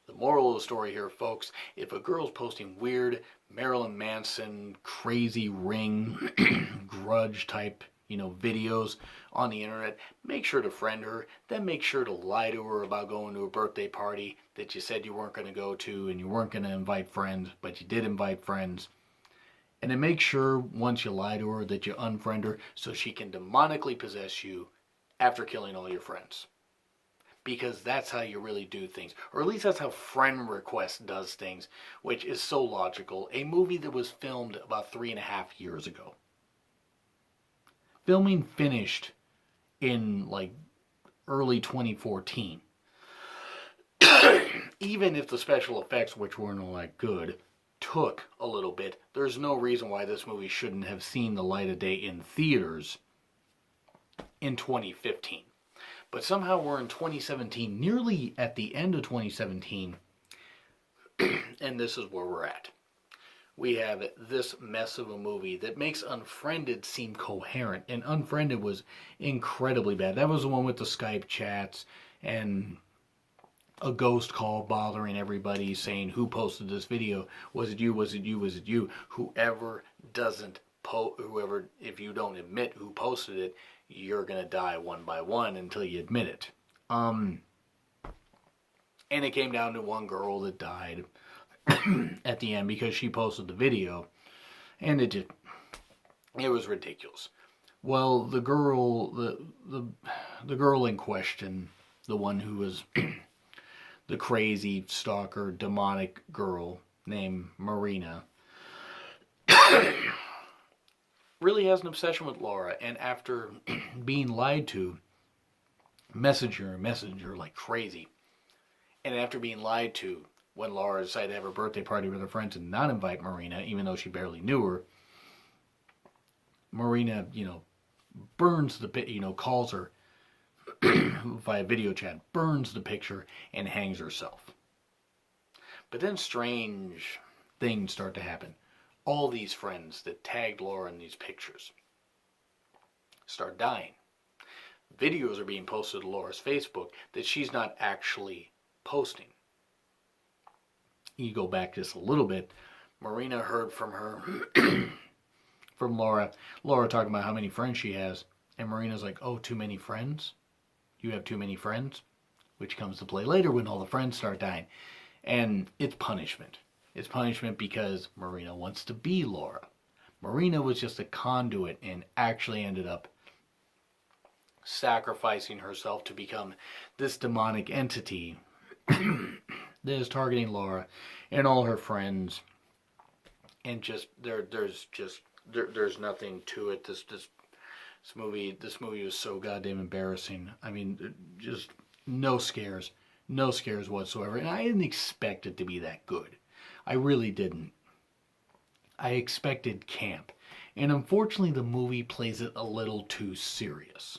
The moral of the story here, folks, if a girl's posting weird Marilyn Manson, crazy ring, grudge type, videos on the internet, make sure to friend her. Then make sure to lie to her about going to a birthday party that you said you weren't going to go to and you weren't going to invite friends, but you did invite friends. And then make sure, once you lie to her, that you unfriend her so she can demonically possess you after killing all your friends. Because that's how you really do things. Or at least that's how Friend Request does things, which is so logical. A movie that was filmed about 3.5 years ago. Filming finished in early 2014. Even if the special effects, which weren't all that good, took a little bit, there's no reason why this movie shouldn't have seen the light of day in theaters in 2015. But somehow we're in 2017, nearly at the end of 2017, and this is where we're at. We have this mess of a movie that makes Unfriended seem coherent, and Unfriended was incredibly bad. That was the one with the Skype chats and a ghost call bothering everybody saying, who posted this video? Was it you? Was it you? Was it you? Whoever doesn't whoever, if you don't admit who posted it, you're going to die one by one until you admit it. And it came down to one girl that died at the end because she posted the video. And it was ridiculous. Well, the girl, the girl in question, the one who was the crazy stalker, demonic girl named Marina, really has an obsession with Laura, and after being lied to, messenger like crazy, and after being lied to when Laura decided to have her birthday party with her friends and not invite Marina, even though she barely knew her, Marina, burns the calls her via video chat, burns the picture, and hangs herself. But then strange things start to happen. All these friends that tagged Laura in these pictures start dying. Videos are being posted to Laura's Facebook that she's not actually posting. You go back just a little bit. Marina heard from her, from Laura. Laura talking about how many friends she has. And Marina's like, oh, too many friends? You have too many friends? Which comes to play later when all the friends start dying. And it's punishment. It's punishment because Marina wants to be Laura. Marina was just a conduit and actually ended up sacrificing herself to become this demonic entity that is targeting Laura and all her friends. And just there's nothing to it. This movie was so goddamn embarrassing. I mean, just no scares whatsoever. And I didn't expect it to be that good. I really didn't. I expected camp. And unfortunately, the movie plays it a little too serious.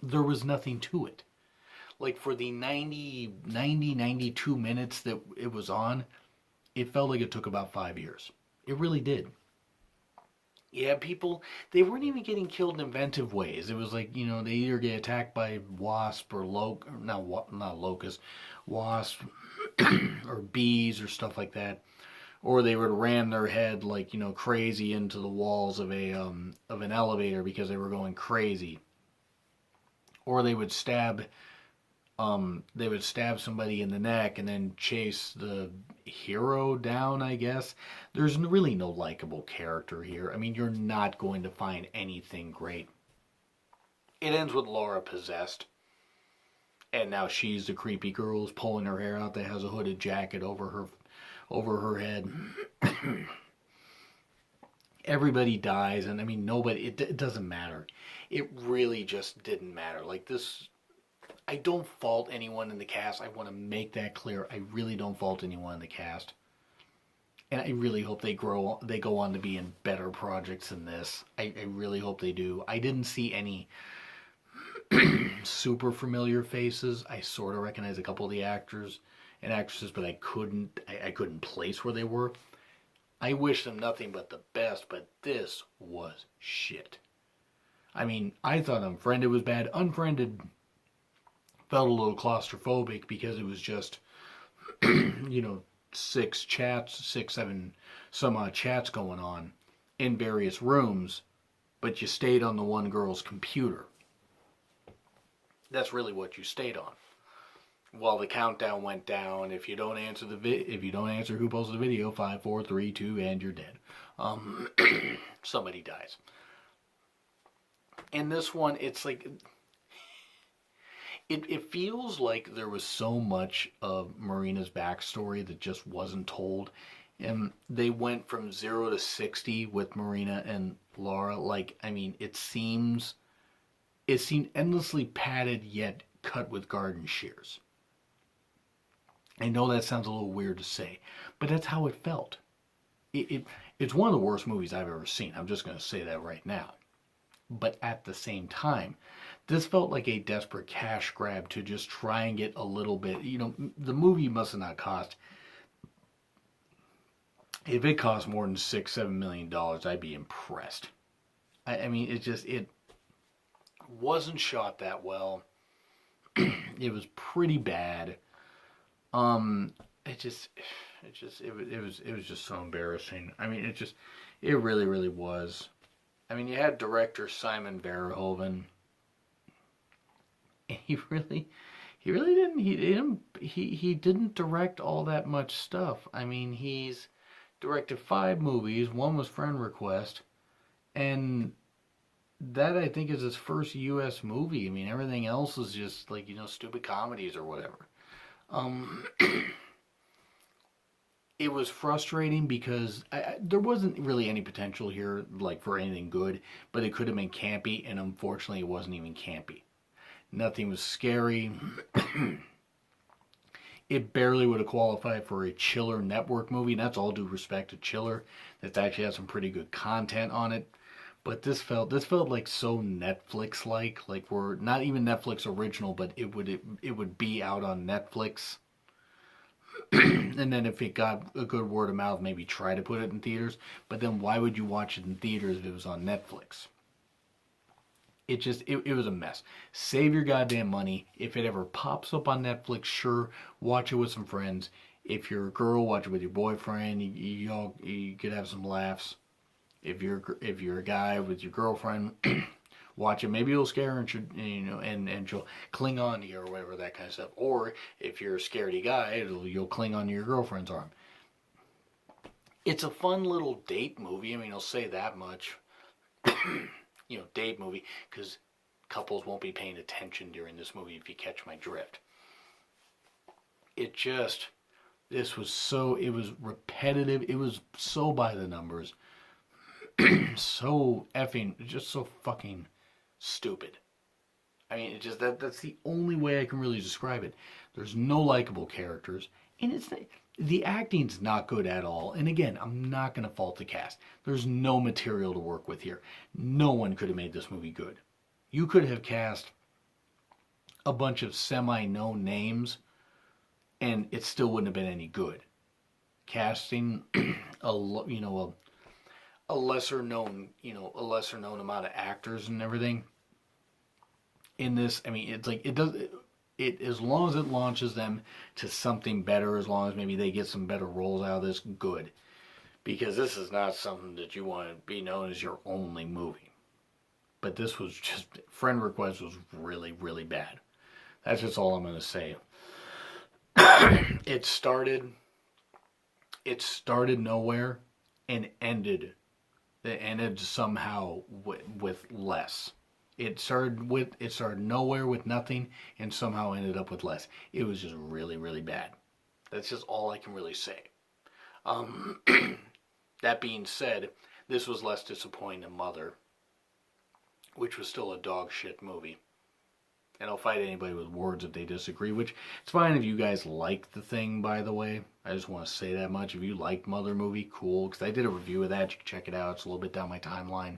There was nothing to it. For the 92 minutes that it was on, it felt like it took about 5 years. It really did. Yeah, people, they weren't even getting killed in inventive ways. It was they either get attacked by wasp or not locust, wasp or bees or stuff like that, or they would ram their head crazy into the walls of an elevator because they were going crazy, or they would stab somebody in the neck and then chase the hero down, I guess. There's really no likable character here. I mean, you're not going to find anything great. It ends with Laura possessed. And now she's the creepy girl who's pulling her hair out that has a hooded jacket over her head. Everybody dies, and I mean, nobody, it doesn't matter. It really just didn't matter. I don't fault anyone in the cast. I want to make that clear. I really don't fault anyone in the cast. And I really hope they go on to be in better projects than this. I really hope they do. I didn't see any super familiar faces. I sort of recognize a couple of the actors and actresses, but I couldn't place where they were. I wish them nothing but the best, but this was shit. I mean, I thought Unfriended was bad. Unfriended felt a little claustrophobic because it was just, six, seven, some odd chats going on in various rooms, but you stayed on the one girl's computer. That's really what you stayed on. While the countdown went down, if you don't answer who posted the video, 5, 4, 3, 2, and you're dead. Somebody dies. In this one, it's like it feels like there was so much of Marina's backstory that just wasn't told. And they went from 0 to 60 with Marina and Laura. It seemed endlessly padded yet cut with garden shears. I know that sounds a little weird to say, but that's how it felt. It's one of the worst movies I've ever seen. I'm just going to say that right now. But at the same time, this felt like a desperate cash grab to just try and get a little bit. The movie must have not cost. If it cost more than $6-7 million, I'd be impressed. It wasn't shot that well. It was pretty bad. It was just so embarrassing. It really, really was. You had director Simon Verhoeven. And he didn't direct all that much stuff. He's directed 5 movies. One was Friend Request, and that I think is his first U.S. movie. Everything else is just stupid comedies or whatever. It was frustrating because there wasn't really any potential here, for anything good, but it could have been campy, and unfortunately, it wasn't even campy. Nothing was scary. It barely would have qualified for a Chiller Network movie, and that's all due respect to Chiller. That actually has some pretty good content on it. But this felt like so Netflix-like. We're not even Netflix original, but it would be out on Netflix. And then if it got a good word of mouth, maybe try to put it in theaters. But then why would you watch it in theaters if it was on Netflix? It was a mess. Save your goddamn money. If it ever pops up on Netflix, sure, watch it with some friends. If you're a girl, watch it with your boyfriend. You could have some laughs. If you're a guy with your girlfriend, watch it. Maybe it'll scare her and she'll cling on to you or whatever, that kind of stuff. Or if you're a scaredy guy, you'll cling on to your girlfriend's arm. It's a fun little date movie. I'll say that much. Date movie, because couples won't be paying attention during this movie if you catch my drift. It was repetitive. It was so by the numbers. So fucking stupid. That's the only way I can really describe it. There's no likable characters, and the acting's not good at all. And again, I'm not going to fault the cast. There's no material to work with here. No one could have made this movie good. You could have cast a bunch of semi-known names, and it still wouldn't have been any good. Casting a lesser known amount of actors and everything in this. As long as it launches them to something better, as long as maybe they get some better roles out of this, good. Because this is not something that you want to be known as your only movie. But this was just, Friend Request was really, really bad. That's just all I'm going to say. It started nowhere and ended somehow with less. It started nowhere with nothing and somehow ended up with less. It was just really, really bad. That's just all I can really say. That being said, this was less disappointing than Mother, which was still a dog shit movie. And I'll fight anybody with words if they disagree, which it's fine if you guys like The Thing, by the way. I just want to say that much. If you liked Mother movie, cool, because I did a review of that. You can check it out. It's a little bit down my timeline.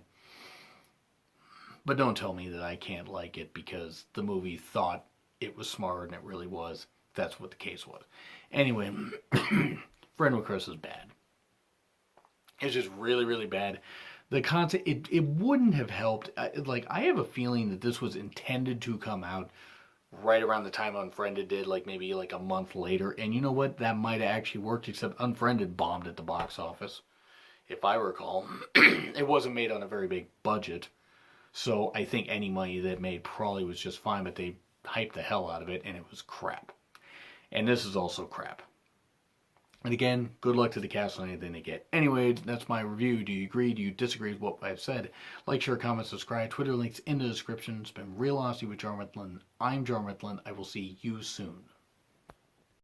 But don't tell me that I can't like it because the movie thought it was smarter than it really was. That's what the case was. Anyway, Friend Request is bad. It's just really, really bad. The concept, it wouldn't have helped. I have a feeling that this was intended to come out right around the time Unfriended did, like maybe like a month later. And you know what? That might have actually worked, except Unfriended bombed at the box office, if I recall. It wasn't made on a very big budget. So I think any money that made probably was just fine, but they hyped the hell out of it and it was crap. And this is also crap. And again, good luck to the cast on anything they get. Anyway, that's my review. Do you agree? Do you disagree with what I've said? Like, share, comment, subscribe. Twitter links in the description. It's been Real Honesty with Jar Mifflin. I'm Jar Mifflin. I will see you soon.